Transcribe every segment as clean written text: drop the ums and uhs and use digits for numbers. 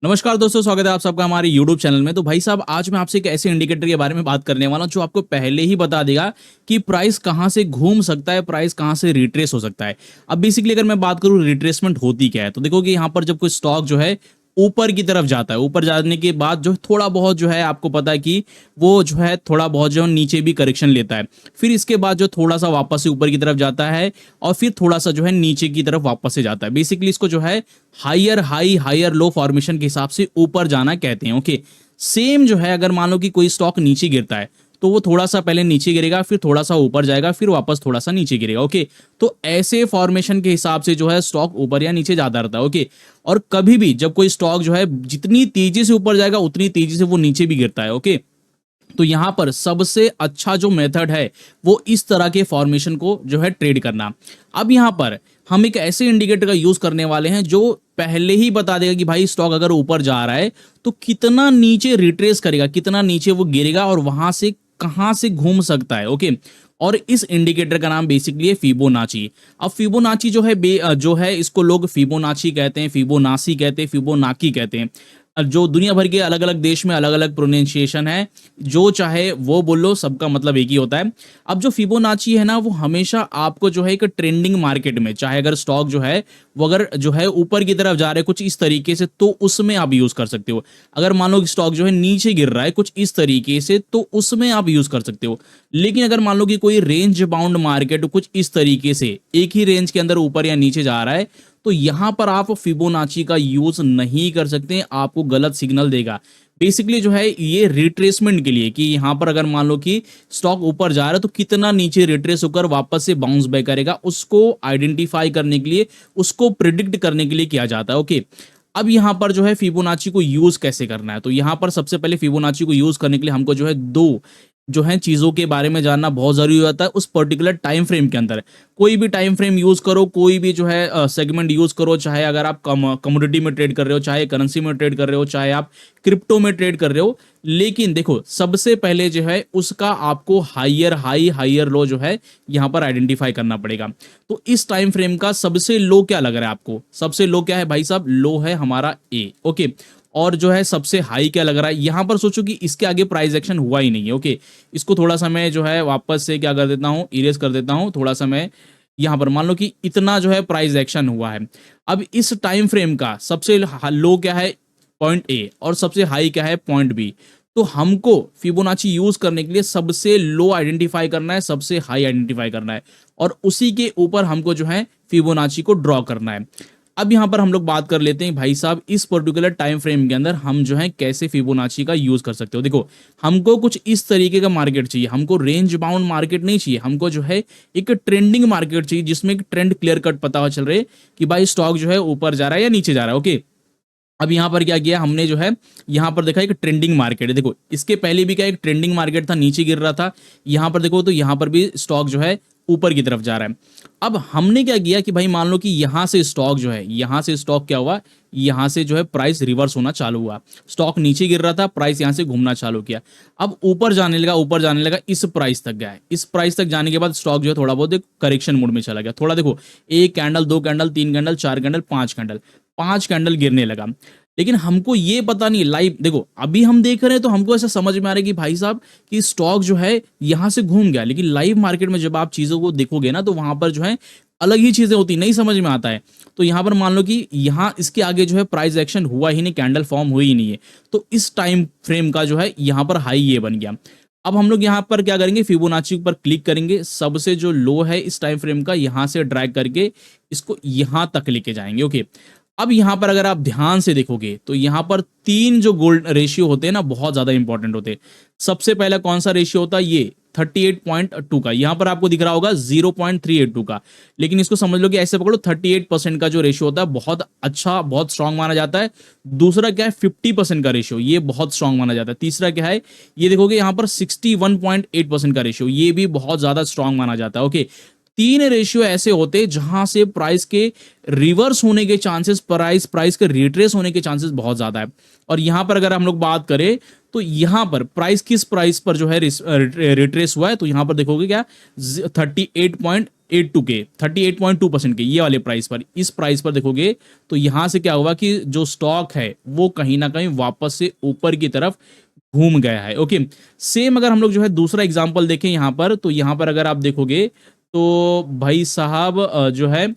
नमस्कार दोस्तों, स्वागत है आप सबका हमारे YouTube चैनल में। तो भाई साहब, आज मैं आपसे एक ऐसे इंडिकेटर के बारे में बात करने वाला हूं जो आपको पहले ही बता देगा कि प्राइस कहां से घूम सकता है, प्राइस कहां से रिट्रेस हो सकता है। अब बेसिकली अगर मैं बात करूं रिट्रेसमेंट होती क्या है, तो देखो कि यहां पर जब कोई स्टॉक जो है ऊपर की तरफ जाता है, ऊपर जाने के बाद जो थोड़ा बहुत जो है आपको पता है कि वो जो है थोड़ा बहुत जो है नीचे भी करेक्शन लेता है। फिर इसके बाद जो थोड़ा सा वापस से ऊपर की तरफ जाता है और फिर थोड़ा सा जो है नीचे की तरफ वापस से जाता है। बेसिकली इसको जो है higher high higher low formation के हिसाब से ऊपर जाना कहते हैं। ओके, सेम जो है अगर मान लो कि कोई स्टॉक नीचे गिरता है तो वो थोड़ा सा पहले नीचे गिरेगा, फिर थोड़ा सा ऊपर जाएगा, फिर वापस थोड़ा सा नीचे गिरेगा। ओके, तो ऐसे फॉर्मेशन के हिसाब से जो है स्टॉक ऊपर या नीचे जाता रहता है। ओके, और कभी भी जब कोई स्टॉक जो है जितनी तेजी से ऊपर जाएगा उतनी तेजी से वो नीचे भी गिरता है। ओके, तो यहां पर सबसे अच्छा जो मेथड है वो इस तरह के फॉर्मेशन को जो है ट्रेड करना। अब यहां पर हम एक ऐसे इंडिकेटर का यूज करने वाले हैं जो पहले ही बता देगा कि भाई स्टॉक अगर ऊपर जा रहा है तो कितना नीचे रिट्रेस करेगा, कितना नीचे वो गिरेगा और वहां से कहां से घूम सकता है। ओके, और इस इंडिकेटर का नाम बेसिकली है फिबोनाची। अब फिबोनाची जो है जो है इसको लोग फिबोनाची कहते हैं, फिबोनासी कहते हैं, फिबोनाकी कहते हैं। जो दुनिया भर के अलग अलग देश में अलग अलग प्रोनाउंसिएशन है, जो चाहे वो बोल लो, सबका मतलब एक ही होता है। अब जो फिबोनाची है ना, वो हमेशा आपको जो है एक ट्रेंडिंग मार्केट में, चाहे अगर स्टॉक जो है वो अगर जो है ऊपर की तरफ जा रहे हैं कुछ इस तरीके से, तो उसमें आप यूज कर सकते हो। अगर मान लो कि स्टॉक जो है नीचे गिर रहा है कुछ इस तरीके से, तो उसमें आप यूज कर सकते हो। लेकिन अगर मान लो कि कोई रेंज बाउंड मार्केट कुछ इस तरीके से एक ही रेंज के अंदर ऊपर या नीचे जा रहा है, तो यहां पर आप फिबोनाची का यूज नहीं कर सकते, आपको गलत सिग्नल देगा। बेसिकली जो है ये रिट्रेसमेंट के लिए कि यहां पर अगर मान लो कि स्टॉक ऊपर जा रहा है तो कितना नीचे रिट्रेस होकर वापस से बाउंस बैक करेगा, उसको आइडेंटिफाई करने के लिए, उसको प्रिडिक्ट करने के लिए किया जाता है। ओके, अब यहां पर जो है फिबोनाची को यूज कैसे करना है, तो यहां पर सबसे पहले फिबोनाची को यूज करने के लिए हमको जो है दो जो है चीजों के बारे में जानना बहुत जरूरी हो जाता है उस पर्टिकुलर टाइम फ्रेम के अंदर। कोई भी टाइम फ्रेम यूज करो, कोई भी जो है सेगमेंट यूज करो, चाहे अगर आप कमोडिटी में ट्रेड कर रहे हो, चाहे करेंसी में ट्रेड कर रहे हो, चाहे आप क्रिप्टो में ट्रेड कर रहे हो। लेकिन देखो, सबसे पहले जो है उसका आपको हायर हाई हायर लो जो है यहां पर आइडेंटिफाई करना पड़ेगा। तो इस टाइम फ्रेम का सबसे लो क्या लग रहा है आपको? सबसे लो क्या है भाई साहब? लो है हमारा ए। ओके, और जो है सबसे हाई क्या लग रहा है? यहां पर सोचो कि इसके आगे प्राइस एक्शन हुआ ही नहीं है। ओके, इसको थोड़ा सा मैं जो है वापस से क्या कर देता हूं, इरेज कर देता हूं थोड़ा सा। मैं यहां पर मान लो कि इतना जो है प्राइस एक्शन हुआ है। अब इस टाइम फ्रेम का सबसे लो क्या है? Point A. और सबसे हाई क्या है? Point B. तो हमको फिबोनाची यूज करने के लिए सबसे लो आइडेंटिफाई करना है, सबसे हाई आइडेंटिफाई करना है, और उसी के ऊपर हमको जो है फिबोनाची को ड्रॉ करना है। अब यहां पर हम लोग बात कर लेते हैं भाई साहब, इस पर्टिकुलर टाइम फ्रेम के अंदर हम जो है कैसे फिबोनाची का यूज कर सकते हो। देखो, हमको कुछ इस तरीके का मार्केट चाहिए, हमको रेंज बाउंड मार्केट नहीं चाहिए, हमको जो है एक ट्रेंडिंग मार्केट चाहिए जिसमें एक ट्रेंड क्लियर कट पता चल रहे कि भाई स्टॉक जो है ऊपर जा रहा है या नीचे जा रहा है। ओके, अब यहां पर क्या किया हमने, जो है यहां पर देखा एक ट्रेंडिंग मार्केट है। देखो, इसके पहले भी क्या एक ट्रेंडिंग मार्केट था, नीचे गिर रहा था। यहां पर देखो तो यहां पर भी स्टॉक जो है ऊपर की तरफ जा रहा है। अब हमने क्या किया कि भाई मान लो कि यहां से स्टॉक जो है, यहां से स्टॉक क्या हुआ, यहां से जो है प्राइस रिवर्स होना चालू हुआ। स्टॉक नीचे गिर रहा था, प्राइस यहां से घूमना चालू किया। अब ऊपर जाने लगा, ऊपर जाने लगा, इस प्राइस तक गया है। इस प्राइस तक जाने के बाद स्टॉक जो है थोड़ा बहुत करेक्शन मोड में चला गया। थोड़ा देखो, एक कैंडल, दो कैंडल, तीन कैंडल, चार कैंडल, पांच कैंडल, पांच कैंडल गिरने लगा। लेकिन हमको ये पता नहीं लाइव, देखो अभी हम देख रहे हैं तो हमको ऐसा समझ में आ रहा है कि भाई साहब कि स्टॉक जो है यहां से घूम गया। लेकिन लाइव मार्केट में जब आप चीजों को देखोगे ना, तो वहां पर जो है अलग ही चीजें होती, नहीं समझ में आता है। तो यहां पर मान लो कि यहां इसके आगे जो है प्राइस एक्शन हुआ ही नहीं, कैंडल फॉर्म हुई ही नहीं है, तो इस टाइम फ्रेम का जो है यहां पर हाई ये बन गया। अब हम लोग यहाँ पर क्या करेंगे, फिबोनाची पर क्लिक करेंगे, सबसे जो लो है इस टाइम फ्रेम का यहां से ड्रैग करके इसको यहां तक लेके जाएंगे। ओके, अब यहां पर अगर आप ध्यान से देखोगे तो यहां पर तीन जो गोल्ड रेशियो होते हैं ना, बहुत ज्यादा इंपॉर्टेंट होते हैं। सबसे पहला कौन सा रेशियो होता है? ये 38.2 का, यहां पर आपको दिख रहा होगा 0.382 का। लेकिन इसको समझ लो कि ऐसे पकड़ो, 38% का जो रेशियो होता है बहुत अच्छा, बहुत स्ट्रांग माना जाता है। दूसरा क्या है? 50% का रेशियो, ये बहुत स्ट्रांग माना जाता है। तीसरा क्या है? ये देखोगे यहां पर 61.8% का रेशियो, ये भी बहुत ज्यादा स्ट्रांग माना जाता है। ओके, 3 रेशियो ऐसे होते हैं जहां से प्राइस के रिवर्स होने के चांसेस, प्राइस के रिट्रेस होने के चांसेस बहुत ज्यादा है। और यहां पर अगर हम लोग बात करें तो यहां पर प्राइस किस प्राइस पर जो है रिट्रेस हुआ है, तो यहां पर देखोगे क्या 38.82 के 38.2% के ये वाले प्राइस पर, इस प्राइस पर देखोगे तो यहां से क्या हुआ कि जो स्टॉक है वो कहीं ना कहीं वापस से ऊपर की तरफ घूम गया है। ओके, सेम अगर हम लोग जो है दूसरा एग्जांपल देखें यहां पर, तो यहां पर अगर आप देखोगे तो भाई साहब जो है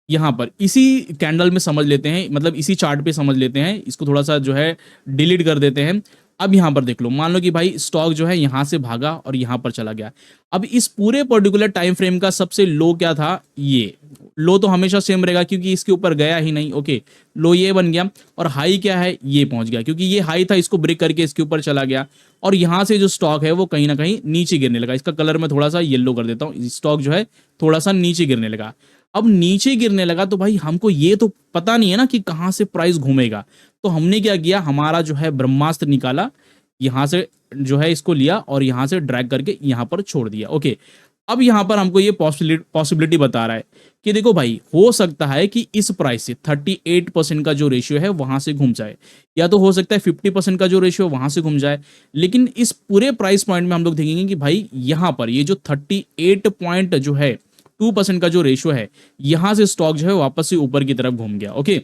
यहाँ पर इसी कैंडल में समझ लेते हैं, मतलब इसी चार्ट पे समझ लेते हैं, इसको थोड़ा सा जो है डिलीट कर देते हैं। अब यहाँ पर देख लो, मान लो कि भाई स्टॉक जो है यहाँ से भागा और यहाँ पर चला गया। अब इस पूरे पर्टिकुलर टाइम फ्रेम का सबसे लो क्या था, ये लो तो हमेशा सेम रहेगा क्योंकि इसके ऊपर गया ही नहीं। ओके, लो ये बन गया और हाई क्या है, ये पहुंच गया क्योंकि ये हाई था, इसको ब्रेक करके इसके ऊपर चला गया और यहाँ से जो स्टॉक है वो कहीं ना कहीं नीचे गिरने लगा। इसका कलर मैं थोड़ा सा येलो कर देता हूँ, स्टॉक जो है थोड़ा सा नीचे गिरने लगा। अब नीचे गिरने लगा तो भाई हमको ये तो पता नहीं है ना कि कहां से प्राइस घूमेगा, तो हमने क्या किया, हमारा जो है ब्रह्मास्त्र निकाला, यहां से जो है इसको लिया और यहां से ड्रैग करके यहां पर छोड़ दिया। ओके, अब यहां पर हमको ये पॉसिबिलिटी बता रहा है कि देखो भाई हो सकता है कि इस प्राइस से 38% का जो रेशियो है वहां से घूम जाए, या तो हो सकता है 50% का जो रेशियो वहां से घूम जाए। लेकिन इस पूरे प्राइस पॉइंट में हम लोग देखेंगे कि भाई यहां पर ये जो 38 पॉइंट जो है 2% का जो रेशियो है, यहां से स्टॉक जो है वापस से ऊपर की तरफ घूम गया। ओके,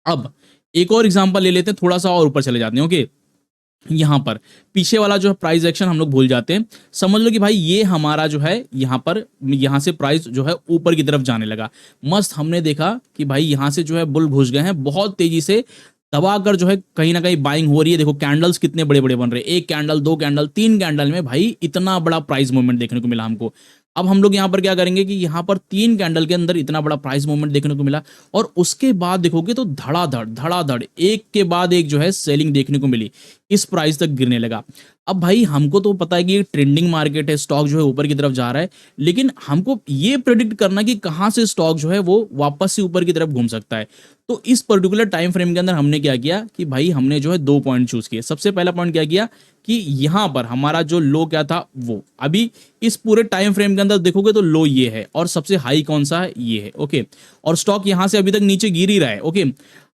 अब एक और एग्जांपल ले लेते हैं, थोड़ा सा और ऊपर चले जाते हैं। ओके, यहां पर पीछे वाला जो है प्राइस एक्शन हम लोग भूल जाते हैं। समझ लो कि भाई ये हमारा जो है यहां पर, यहां से प्राइस जो है ऊपर की तरफ जाने लगा। मस्त हमने देखा कि भाई यहां से जो है बुल घुस गए हैं, बहुत तेजी से दबाकर जो है कहीं ना कहीं बाइंग हो रही है। देखो कैंडल्स कितने बड़े बड़े बन रहे हैं, एक कैंडल, दो कैंडल, तीन कैंडल में भाई इतना बड़ा प्राइस मूवमेंट देखने को मिला हमको। अब हम लोग यहाँ पर क्या करेंगे कि यहाँ पर 3 कैंडल के अंदर इतना बड़ा प्राइस मूवमेंट देखने को मिला और उसके बाद देखोगे तो धड़ाधड़ एक के बाद एक जो है सेलिंग देखने को मिली, इस प्राइस तक गिरने लगा। अब भाई हमको तो पता है कि ट्रेंडिंग मार्केट है, स्टॉक जो है ऊपर की तरफ जा रहा है, लेकिन हमको ये प्रेडिक्ट करना कि कहां से स्टॉक जो है वो वापस से ऊपर की तरफ घूम सकता है। तो इस पर्टिकुलर टाइम फ्रेम के अंदर हमने क्या किया कि भाई हमने जो है 2 पॉइंट चूज किए। सबसे पहला पॉइंट क्या किया कि यहां पर हमारा जो लो क्या था, वो अभी इस पूरे टाइम फ्रेम के अंदर देखोगे तो लो ये है और सबसे हाई कौन सा है, ये है। ओके, और स्टॉक यहां से अभी तक नीचे गिर ही रहा है। ओके,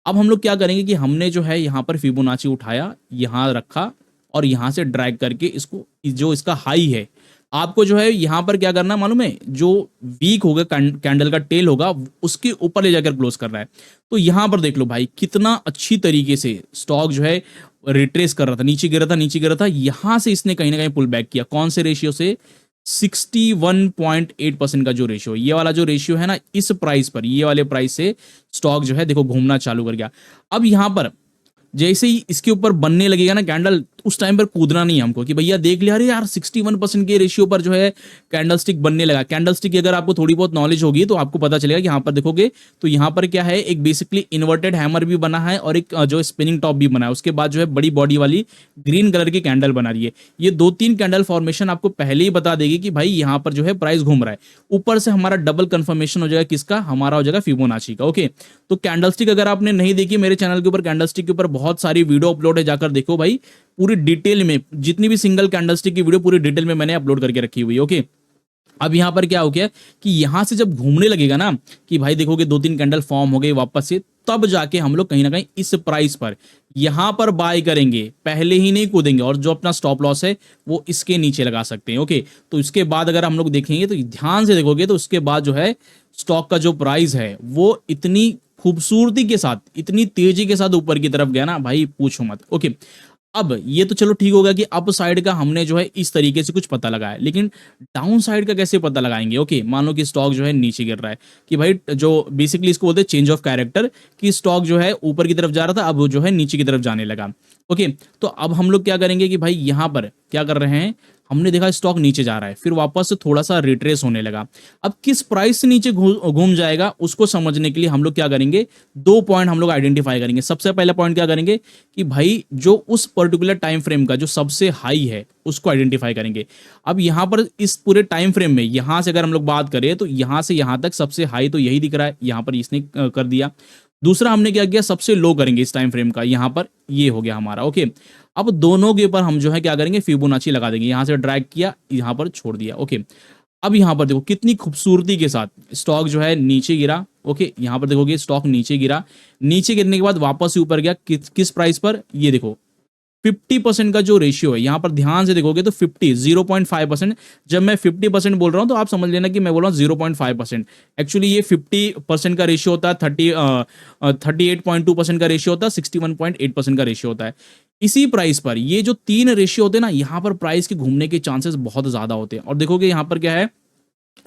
अब हम लोग क्या करेंगे कि हमने जो है यहां पर फिबोनाची उठाया, यहां रखा और यहां से ड्रैग करके इसको, जो इसका हाई है, आपको जो है यहां पर क्या करना मालूम है, जो वीक होगा कैंडल का टेल होगा उसके ऊपर ले जाकर क्लोज करना है। तो यहां पर देख लो भाई कितना अच्छी तरीके से स्टॉक जो है रिट्रेस कर रहा था, नीचे गिर रहा था, नीचे गिर रहा था, यहां से इसने कहीं ना कहीं पुल बैक किया। कौन से रेशियो से, 61.8% का जो रेशियो, ये वाला जो रेशियो है ना, इस प्राइस पर, ये वाले प्राइस से स्टॉक जो है देखो घूमना चालू कर गया। अब यहां पर जैसे ही इसके ऊपर बनने लगेगा ना कैंडल, उस टाइम पर कूदना नहीं है हमको कि भैया देख लिया, अरे यार 61% के रेशियो पर जो है कैंडल स्टिक बनने लगा। कैंडल स्टिक की अगर आपको थोड़ी बहुत नॉलेज होगी तो आपको पता चलेगा कि यहाँ पर देखोगे तो यहाँ पर क्या है, एक बेसिकली इन्वर्टेड हैमर भी बना है और एक जो स्पिनिंग टॉप भी बना है, उसके बाद जो है बड़ी बॉडी वाली ग्रीन कलर की कैंडल बना रही है। ये 2-3 कैंडल फॉर्मेशन आपको पहले ही बता देगी कि भाई यहाँ पर जो है प्राइस घूम रहा है। ऊपर से हमारा डबल कंफर्मेशन हो जाएगा, किसका, हमारा हो जाएगा फिबोनाची का। ओके, तो कैंडल स्टिक अगर आपने नहीं देखी, मेरे चैनल के ऊपर कैंडल स्टिक के ऊपर बहुत सारी वीडियो अपलोड है, जाकर देखो भाई, पूरी डिटेल में जितनी भी सिंगल कैंडलस्टिक की वीडियो पूरी डिटेल में मैंने अपलोड करके रखी हुई है। ओके, अब यहां पर क्या हो गया कि यहां से जब घूमने लगेगा ना कि भाई देखोगे 2-3 कैंडल फॉर्म हो गई वापस से, तब जाके हम लोग कहीं ना कहीं इस प्राइस पर यहां पर बाय करेंगे, पहले ही नहीं कूदेंगे और जो अपना स्टॉप लॉस है वो इसके नीचे लगा सकते हैं। ओके, तो इसके बाद अगर हम लोग देखेंगे तो ध्यान से देखोगे तो उसके बाद जो है स्टॉक का जो प्राइस है वो इतनी खूबसूरती के साथ, इतनी तेजी के साथ ऊपर की तरफ गया ना भाई, पूछो मत। ओके, अब ये तो चलो ठीक होगा कि अप साइड का हमने जो है इस तरीके से कुछ पता लगाया, लेकिन डाउन साइड का कैसे पता लगाएंगे। ओके, मान लो कि स्टॉक जो है नीचे गिर रहा है, कि भाई जो बेसिकली इसको बोलते हैं चेंज ऑफ कैरेक्टर, कि स्टॉक जो है ऊपर की तरफ जा रहा था, अब जो है नीचे की तरफ जाने लगा। ओके, तो अब हम लोग क्या करेंगे कि भाई यहां पर क्या कर रहे हैं, हमने देखा स्टॉक नीचे जा रहा है, फिर वापस से थोड़ा सा रिट्रेस होने लगा। अब किस प्राइस से नीचे घूम जाएगा उसको समझने के लिए हम लोग क्या करेंगे, 2 पॉइंट हम लोग आइडेंटिफाई करेंगे। सबसे पहला पॉइंट क्या करेंगे कि भाई जो उस पर्टिकुलर टाइम फ्रेम का जो सबसे हाई है उसको आइडेंटिफाई करेंगे। अब यहां पर इस पूरे टाइम फ्रेम में यहां से अगर हम लोग बात करें तो यहां से यहां तक सबसे हाई तो यही दिख रहा है, यहां पर इसने कर दिया। दूसरा हमने क्या किया, सबसे लो करेंगे इस टाइम फ्रेम का, यहां पर ये हो गया हमारा। ओके, अब दोनों के ऊपर हम जो है क्या करेंगे, फिबोनाची लगा देंगे, यहां से ड्रैग किया, यहां पर छोड़ दिया। ओके, अब यहाँ पर देखो कितनी खूबसूरती के साथ स्टॉक जो है नीचे गिरा। ओके, यहाँ पर देखोगे स्टॉक नीचे गिरा, नीचे गिरने के बाद वापस से ऊपर गया, किस प्राइस पर, ये देखो 50% का जो रेशियो है, यहाँ पर ध्यान से देखोगे तो 0.5%। जब मैं 50% बोल रहा हूँ तो आप समझ लेना कि मैं बोल रहा हूँ 0.5%। एक्चुअली ये 50% का रेशियो होता है, 38.2% का रेशियो होता है, 61.8% का रेशियो होता है। इसी प्राइस पर ये जो तीन रेशियो होते हैं ना, यहाँ पर प्राइस के घूमने के चांसेस बहुत ज्यादा होते हैं। और देखोगे यहाँ पर क्या है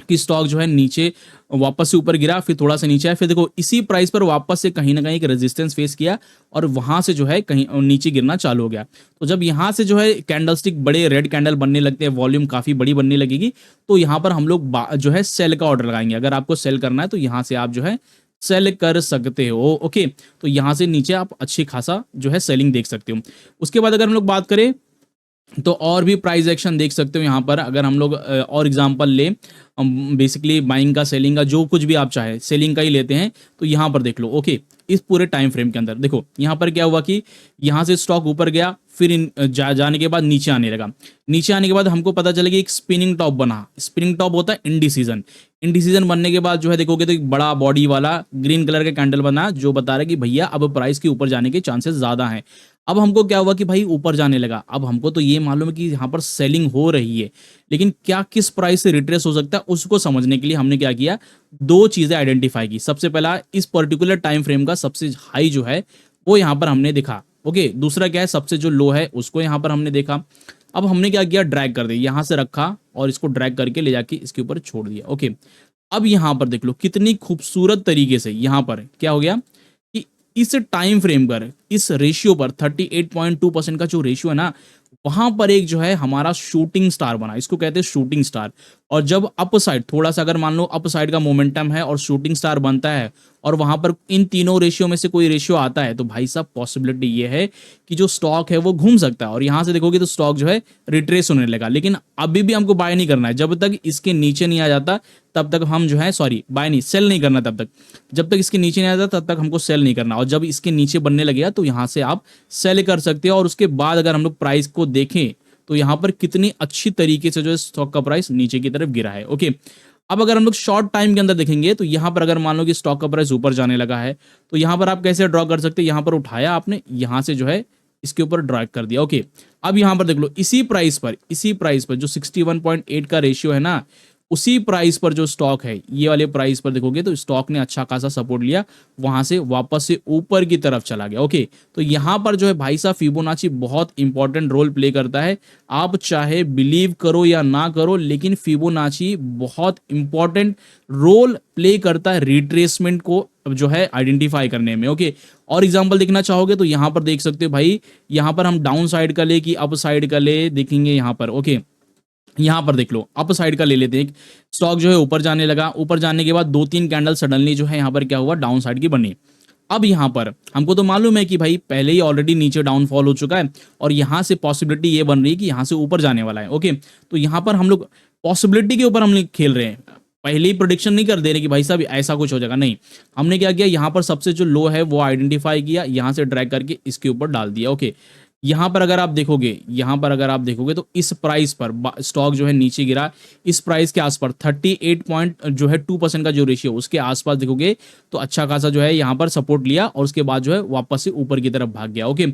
कि स्टॉक जो है नीचे वापस से ऊपर गिरा, फिर थोड़ा सा नीचे आया, फिर देखो इसी प्राइस पर वापस से कहीं ना कहीं एक रेजिस्टेंस फेस किया और वहां से जो है कहीं नीचे गिरना चालू हो गया। तो जब यहाँ से जो है कैंडलस्टिक बड़े रेड कैंडल बनने लगते हैं, वॉल्यूम काफी बड़ी बनने लगेगी, तो यहाँ पर हम लोग जो है सेल का ऑर्डर लगाएंगे। अगर आपको सेल करना है तो यहाँ से आप जो है सेल कर सकते हो। ओके, तो यहाँ से नीचे आप अच्छी खासा जो है सेलिंग देख सकते हो। उसके बाद अगर हम लोग बात करें तो और भी प्राइस एक्शन देख सकते हो यहाँ पर। अगर हम लोग और एग्जांपल ले, बेसिकली बाइंग का, सेलिंग का, जो कुछ भी आप चाहे, सेलिंग का ही लेते हैं, तो यहाँ पर देख लो। ओके, इस पूरे टाइम फ्रेम के अंदर देखो यहाँ पर क्या हुआ कि यहाँ से स्टॉक ऊपर गया, फिर जाने के बाद नीचे आने लगा। नीचे आने के बाद हमको पता चला कि एक स्पिनिंग टॉप बना। स्पिनिंग टॉप होता है इंडिसीजन। इंडिसीजन बनने के बाद जो है देखोगे तो एक बड़ा बॉडी वाला ग्रीन कलर का कैंडल बना, जो बता रहा है कि भैया अब प्राइस के ऊपर जाने के चांसेस ज्यादा हैं। अब हमको क्या हुआ कि भाई ऊपर जाने लगा। अब हमको तो ये मालूम है कि यहाँ पर सेलिंग हो रही है, लेकिन क्या किस प्राइस से रिट्रेस हो सकता है उसको समझने के लिए हमने क्या किया, दो चीजें आइडेंटिफाई की। सबसे पहला, इस पर्टिकुलर टाइम फ्रेम का सबसे हाई जो है वो यहाँ पर हमने देखा। ओके, दूसरा क्या है, सबसे जो लो है उसको यहाँ पर हमने देखा। अब हमने क्या किया, ड्रैग कर दिया, यहाँ से रखा और इसको ड्रैग करके ले जाके इसके ऊपर छोड़ दिया। ओके, अब यहाँ पर देख लो कितनी खूबसूरत तरीके से यहाँ पर क्या हो गया कि इस टाइम फ्रेम पर, इस रेशियो पर 38.2% का जो रेशियो है ना, वहां पर एक जो है हमारा शूटिंग स्टार बना। इसको कहते हैं शूटिंग स्टार। और जब अप साइड थोड़ा सा, अगर मान लो अप साइड का मोमेंटम है और शूटिंग स्टार बनता है और वहां पर इन तीनों रेशियो में से कोई रेशियो आता है, तो भाई साहब पॉसिबिलिटी ये है कि जो स्टॉक है वो घूम सकता है। और यहां से देखोगे तो स्टॉक जो है रिट्रेस होने लगा। लेकिन अभी भी हमको बाय नहीं करना है, जब तक इसके नीचे नहीं आ जाता तब तक हम जो है, सॉरी बाय नहीं, सेल नहीं करना। तब तक जब तक इसके नीचे नहीं आ जाता तब तक हमको सेल नहीं करना। और जब इसके नीचे बनने लगेगा तो यहां से आप सेल कर सकते हो। और उसके बाद अगर हम लोग प्राइस को देखें तो यहां पर कितनी अच्छी तरीके से जो है स्टॉक का प्राइस नीचे की तरफ गिरा है। ओके, अब अगर हम लोग शॉर्ट टाइम के अंदर देखेंगे तो यहां पर अगर मान लो कि स्टॉक का प्राइस ऊपर जाने लगा है, तो यहां पर आप कैसे ड्रॉ कर सकते हैं, यहां पर उठाया आपने, यहां से जो है इसके ऊपर ड्रैग कर दिया। ओके, अब यहां पर देख लो इसी प्राइस पर जो 61.8 का रेशियो है ना, उसी प्राइस पर जो स्टॉक है, ये वाले प्राइस पर देखोगे तो स्टॉक ने अच्छा खासा सपोर्ट लिया, वहां से वापस से ऊपर की तरफ चला गया। ओके, तो यहां पर जो है भाई साहब फिबोनाची बहुत इंपॉर्टेंट रोल प्ले करता है। आप चाहे बिलीव करो या ना करो, लेकिन फिबोनाची बहुत इंपॉर्टेंट रोल प्ले करता है रिट्रेसमेंट को जो है आइडेंटिफाई करने में। ओके, और एग्जांपल देखना चाहोगे तो यहां पर देख सकते हो भाई, यहां पर हम डाउन साइड का ले कि अप साइड का ले देखेंगे यहां पर। ओके, यहां पर देख लो अप साइड का ले लेते हैं। स्टॉक जो है ऊपर जाने लगा, ऊपर जाने के बाद दो तीन कैंडल सडनली जो है यहाँ पर क्या हुआ, डाउन साइड की बनी। अब यहां पर हमको तो मालूम है कि भाई पहले ही ऑलरेडी नीचे डाउनफॉल हो चुका है और यहां से पॉसिबिलिटी ये बन रही है कि यहां से ऊपर जाने वाला है। ओके, तो यहां पर हम लोग पॉसिबिलिटी के ऊपर हम लोग खेल रहे हैं, पहले ही प्रोडिक्शन नहीं कर दे रहे कि भाई साहब ऐसा कुछ हो जाएगा। नहीं, हमने क्या किया, यहाँ पर सबसे जो लो है वो आइडेंटिफाई किया, यहाँ से ड्रैग करके इसके ऊपर डाल दिया। ओके, यहाँ पर अगर आप देखोगे तो इस प्राइस पर स्टॉक जो है नीचे गिरा, इस प्राइस के आसपास 38.2% का जो रेशियो उसके आसपास देखोगे तो अच्छा खासा जो है यहाँ पर सपोर्ट लिया और उसके बाद जो है वापस से ऊपर की तरफ भाग गया। ओके,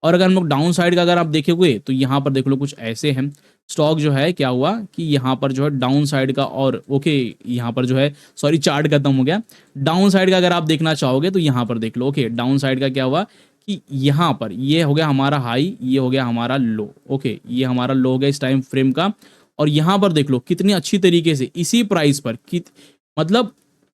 और अगर हम लोग डाउन साइड का अगर आप देखोगे तो यहाँ पर देख लो कुछ ऐसे हैं। स्टॉक जो है क्या हुआ कि यहाँ पर जो है डाउन साइड का, और ओके यहाँ पर जो है, सॉरी चार्ट खत्म हो गया। डाउन साइड का अगर आप देखना चाहोगे तो यहाँ पर देख लो। ओके, डाउन साइड का क्या हुआ कि यहाँ पर ये हो गया हमारा हाई, ये हो गया हमारा लो। ओके, ये हमारा लो हो गया इस टाइम फ्रेम का। और यहाँ पर देख लो कितनी अच्छी तरीके से इसी प्राइस पर मतलब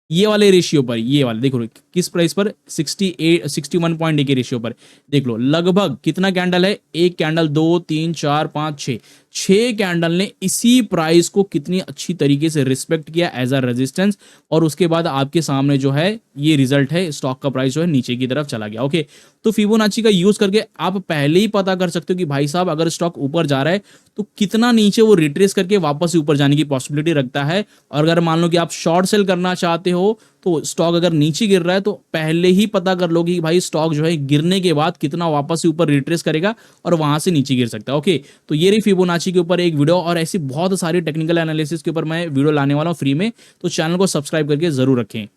ये वाले रेशियो पर, ये वाले देखो किस प्राइस पर, 61.8 के रेशियो पर देख लो लगभग कितना कैंडल है, एक कैंडल, 2 3 4 5 6 कैंडल ने इसी प्राइस को कितनी अच्छी तरीके से रिस्पेक्ट किया एज अ रेजिस्टेंस। और उसके बाद आपके सामने जो है ये रिजल्ट है, स्टॉक का प्राइस जो है नीचे की तरफ चला गया। ओके, तो फिबोनाची का यूज करके आप पहले ही पता कर सकते हो कि भाई साहब अगर स्टॉक ऊपर जा रहा है तो कितना नीचे वो रिट्रेस करके वापस ऊपर जाने की पॉसिबिलिटी रखता है। और अगर मान लो कि आप शॉर्ट सेल करना चाहते हो तो स्टॉक अगर नीचे गिर रहा है तो पहले ही पता कर लो कि भाई स्टॉक जो है गिरने के बाद कितना वापस से ऊपर रिट्रेस करेगा और वहां से नीचे गिर सकता है। ओके, तो ये रही फिबोनाची के ऊपर एक वीडियो, और ऐसी बहुत सारी टेक्निकल एनालिसिस के ऊपर मैं वीडियो लाने वाला हूँ फ्री में, तो चैनल को सब्सक्राइब करके जरूर रखें।